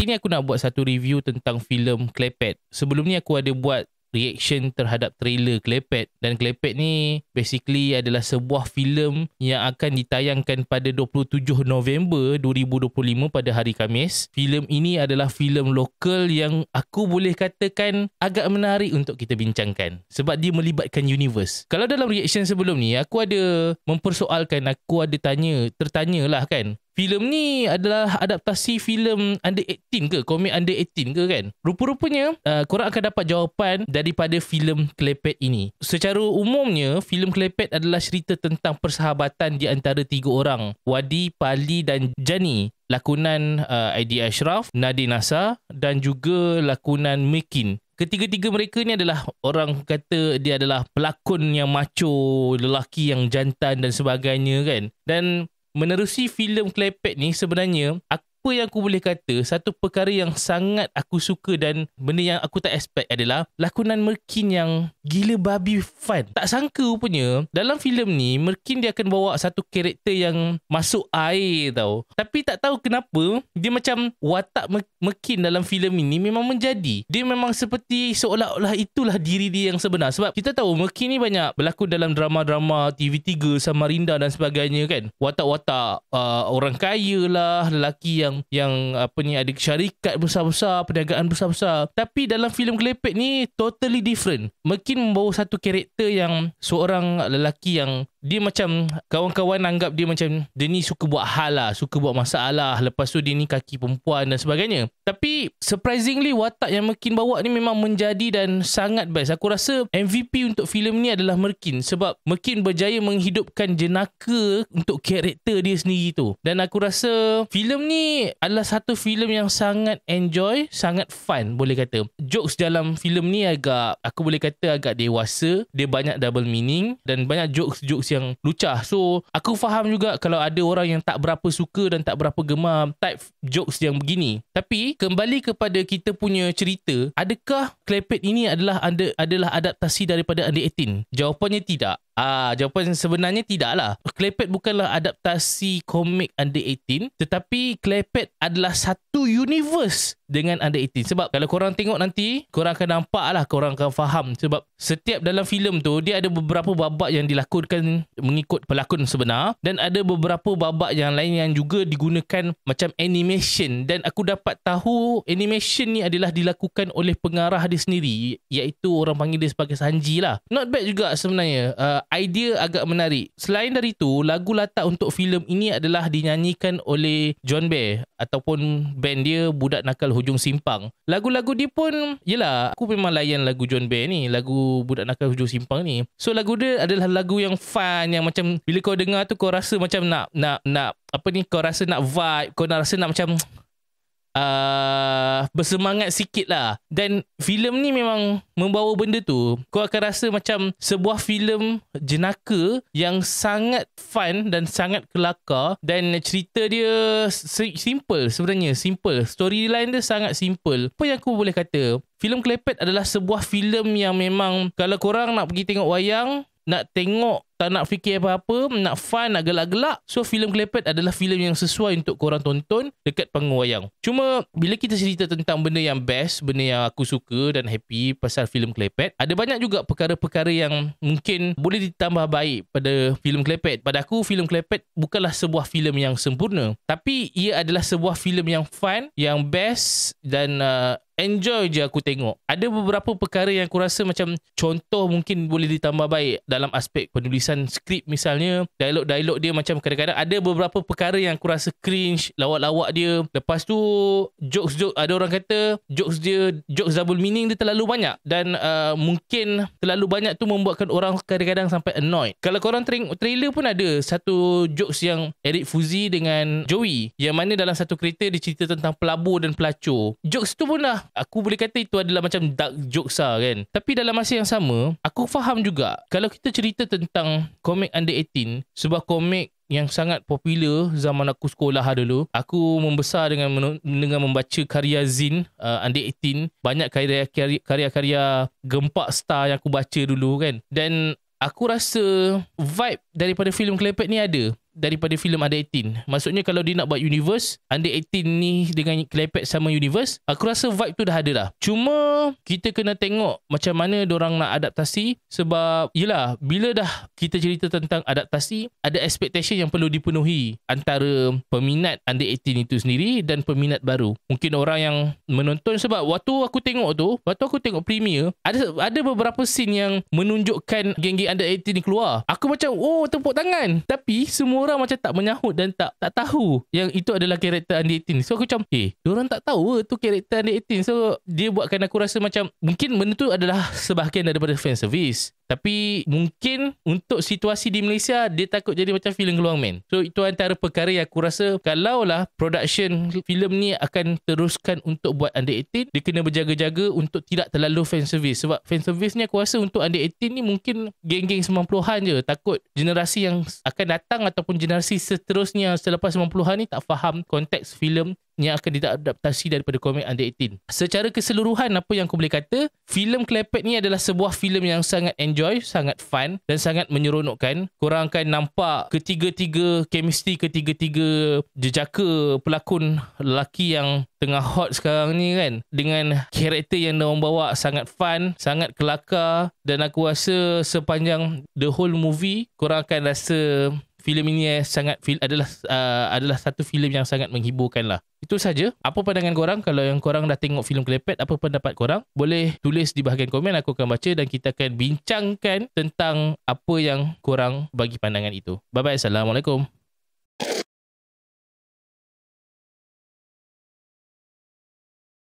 Kali ni aku nak buat satu review tentang filem Klepet. Sebelum ni aku ada buat reaction terhadap trailer Klepet, dan Klepet ni basically adalah sebuah filem yang akan ditayangkan pada 27 November 2025 pada hari Khamis. Filem ini adalah filem lokal yang aku boleh katakan agak menarik untuk kita bincangkan sebab dia melibatkan universe. Kalau dalam reaction sebelum ni aku ada mempersoalkan, aku ada tertanyalah kan, filem ni adalah adaptasi filem under 18 ke? Komik under 18 ke kan? Rupa-rupanya korang akan dapat jawapan daripada filem Klepet ini. Secara umumnya, filem Klepet adalah cerita tentang persahabatan di antara 3 orang, Wadi, Pali dan Jani. Lakonan Aidi Ashraf, Nadine Nasa dan juga lakonan Mekin. Ketiga-tiga mereka ni adalah orang kata dia adalah pelakon yang macho, lelaki yang jantan dan sebagainya kan. Dan menerusi filem Klepet ni sebenarnya apa yang aku boleh kata, satu perkara yang sangat aku suka dan benda yang aku tak expect adalah lakonan Merkin yang gila babi fun. Tak sangka rupanya dalam filem ni Merkin dia akan bawa satu karakter yang masuk air tau. Tapi tak tahu kenapa dia macam watak Merkin dalam filem ini memang menjadi. Dia memang seperti seolah-olah itulah diri dia yang sebenar. Sebab kita tahu Merkin ni banyak berlakon dalam drama-drama TV3, Samarinda dan sebagainya kan. Watak-watak orang kaya lah, lelaki yang apa ni, ada syarikat besar-besar, perniagaan besar-besar. Tapi dalam filem Klepet ni totally different. Merkin membawa satu karakter yang seorang lelaki yang dia macam kawan-kawan anggap dia macam dia ni suka buat hal lah, suka buat masalah, lepas tu dia ni kaki perempuan dan sebagainya. Tapi surprisingly watak yang Merkin bawa ni memang menjadi dan sangat best. Aku rasa MVP untuk filem ni adalah Merkin sebab Merkin berjaya menghidupkan jenaka untuk karakter dia sendiri tu. Dan aku rasa filem ni adalah satu filem yang sangat enjoy, sangat fun boleh kata. Jokes dalam filem ni aku boleh kata agak dewasa, dia banyak double meaning dan banyak jokes yang lucah. So aku faham juga kalau ada orang yang tak berapa suka dan tak berapa gemar type jokes yang begini. Tapi kembali kepada kita punya cerita, adakah Klepet ini adalah adaptasi daripada under 18? Jawapannya tidak. Jawapan sebenarnya tidaklah. Klepet bukanlah adaptasi komik under 18, tetapi Klepet adalah satu universe dengan under 18. Sebab kalau korang tengok nanti, korang akan nampak lah, korang akan faham. Sebab setiap dalam filem tu, dia ada beberapa babak yang dilakonkan mengikut pelakon sebenar dan ada beberapa babak yang lain yang juga digunakan macam animation. Dan aku dapat tahu animation ni adalah dilakukan oleh pengarah dia sendiri, iaitu orang panggil dia sebagai Sanji lah. Not bad juga sebenarnya. Idea agak menarik. Selain dari itu, lagu latar untuk filem ini adalah dinyanyikan oleh John Bear ataupun band dia Budak Nakal Hujung Simpang. Lagu-lagu dia pun, yelah, aku memang layan lagu John Bear ni, lagu Budak Nakal Hujung Simpang ni. So lagu dia adalah lagu yang fun, yang macam bila kau dengar tu kau rasa macam nak apa ni, kau rasa nak vibe, kau rasa nak macam bersemangat sikit lah. Dan filem ni memang membawa benda tu. Kau akan rasa macam sebuah filem jenaka yang sangat fun dan sangat kelakar. Dan cerita dia simple sebenarnya. Simple. Storyline dia sangat simple. Apa yang aku boleh kata, filem Klepet adalah sebuah filem yang memang kalau korang nak pergi tengok wayang, nak tengok, tak nak fikir apa-apa, nak fun, nak gelak-gelak, so filem Klepet adalah filem yang sesuai untuk korang tonton dekat panggung wayang. Cuma bila kita cerita tentang benda yang best, benda yang aku suka dan happy pasal filem Klepet, ada banyak juga perkara-perkara yang mungkin boleh ditambah baik pada filem Klepet. Pada aku, filem Klepet bukanlah sebuah filem yang sempurna, tapi ia adalah sebuah filem yang fun, yang best dan enjoy je aku tengok. Ada beberapa perkara yang aku rasa macam contoh mungkin boleh ditambah baik dalam aspek penulisan skrip misalnya. Dialog-dialog dia macam kadang-kadang ada beberapa perkara yang aku rasa cringe, lawak-lawak dia. Lepas tu jokes ada orang kata jokes double meaning dia terlalu banyak dan mungkin terlalu banyak tu membuatkan orang kadang-kadang sampai annoyed. Kalau korang tengok trailer pun ada satu jokes yang Eric Fuzi dengan Joey, yang mana dalam satu kereta dia cerita tentang pelabur dan pelacur. Jokes tu pun dah aku boleh kata itu adalah macam dark jokes lah kan. Tapi dalam masa yang sama, aku faham juga kalau kita cerita tentang komik under 18, sebuah komik yang sangat popular zaman aku sekolah dulu. Aku membesar dengan membaca karya Zin under 18. Banyak karya-karya gempak star yang aku baca dulu kan. Dan aku rasa vibe daripada filem Klepet ni ada. daripada filem Under 18. Maksudnya kalau dia nak buat universe, Under 18 ni dengan Klepet sama universe, aku rasa vibe tu dah ada dah. Cuma kita kena tengok macam mana diorang nak adaptasi, sebab yelah, bila dah kita cerita tentang adaptasi, ada expectation yang perlu dipenuhi antara peminat Under 18 itu sendiri dan peminat baru. Mungkin orang yang menonton, sebab waktu aku tengok premiere, ada beberapa scene yang menunjukkan geng-geng Under 18 ni keluar. Aku macam tepuk tangan, tapi semua orang macam tak menyahut dan tak tahu yang itu adalah karakter Under 18. So aku macam diorang tak tahu tu karakter Under 18. So dia buatkan aku rasa macam mungkin benda tu adalah sebahagian daripada fan service, tapi mungkin untuk situasi di Malaysia dia takut jadi macam filem Geluang Man. So itu antara perkara yang aku rasa kalaulah production filem ni akan teruskan untuk buat Under 18, dia kena berjaga-jaga untuk tidak terlalu fan service. Sebab fan service ni aku rasa untuk Under 18 ni mungkin geng-geng 90-an je. Takut generasi yang akan datang ataupun generasi seterusnya selepas 90-an ni tak faham konteks filem yang akan diadaptasi daripada komik Under 18. Secara keseluruhan, apa yang aku boleh kata, filem Klepet ni adalah sebuah filem yang sangat enjoy, sangat fun dan sangat menyeronokkan. Korang akan nampak ketiga-tiga jejaka pelakon lelaki yang tengah hot sekarang ni kan, dengan karakter yang diorang bawa sangat fun, sangat kelakar, dan aku rasa sepanjang the whole movie korang akan rasa filem ini adalah satu filem yang sangat menghiburkan lah. Itu saja. Apa pandangan korang? Kalau yang korang dah tengok filem Klepet, apa pendapat korang? Boleh tulis di bahagian komen, aku akan baca dan kita akan bincangkan tentang apa yang korang bagi pandangan itu. Bye bye. Assalamualaikum.